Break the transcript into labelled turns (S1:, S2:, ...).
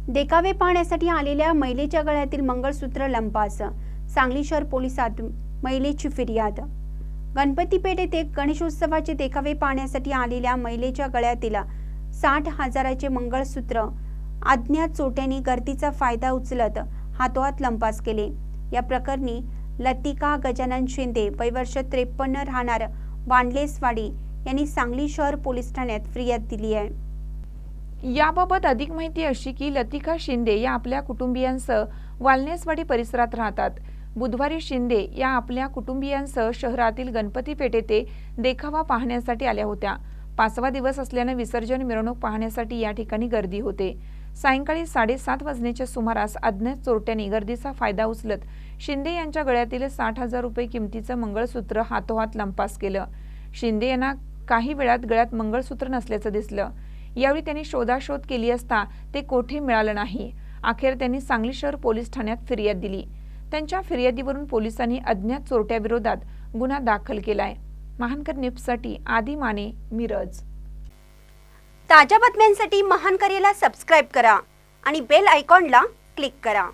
S1: देखावे पाहण्यासाठी आलेल्या महिलेच्या गळ्यातील मंगळसूत्र लंपास. सांगली शहर पोलिसात महिलेची फिर्याद. गणपतीपेठ येथे गणेशोत्सवाचे देखावे पाहण्यासाठी आलेल्या महिलेच्या गळ्यातील 60,000चे मंगळसूत्र अज्ञात चोरट्यांनी गर्दीचा फायदा उचलत हातोहात लंपास केले. या प्रकरणी लतिका गजानन शिंदे वय वर्ष 53 राहणार वांडलेसवाडी यांनी सांगली शहर पोलीस ठाण्यात फिर्याद दिली आहे.
S2: याबाबत अधिक माहिती अशी की लतिका शिंदे या आपल्या कुटुंबियांसह वालनेसवाडी परिसरात राहतात. बुधवारी शिंदे या आपल्या कुटुंबियांसह शहरातील गणपती पेठ येथे देखावा पाहण्यासाठी आल्या होत्या. 5वा दिवस असल्याने विसर्जन मिरवणूक पाहण्यासाठी या ठिकाणी गर्दी होते. सायंकाळी 7:30 वाजण्याच्या सुमारास अज्ञात चोरट्यांनी गर्दीचा फायदा उचलत शिंदे यांच्या गळ्यातील 60,000 रुपये किमतीचं मंगळसूत्र हातोहात लंपास केलं. शिंदे यांना काही वेळात गळ्यात मंगळसूत्र नसल्याचं दिसलं. यावेळी त्यांनी शोधाशोध केली असता ते कोठे मिळालं नाही. अखेर त्यांनी सांगली शहर पोलीस ठाण्यात फिर्याद दिली. त्यांच्या फिर्यादीवरून पोलिसांनी अज्ञात चोरट्याविरोधात गुन्हा दाखल केलाय. महानकर न्यूजसाठी आदी माने, मिरज.
S1: ताज्या बातम्यांसाठी महानकरेला सबस्क्राईब करा आणि बेल आयकॉनला क्लिक करा.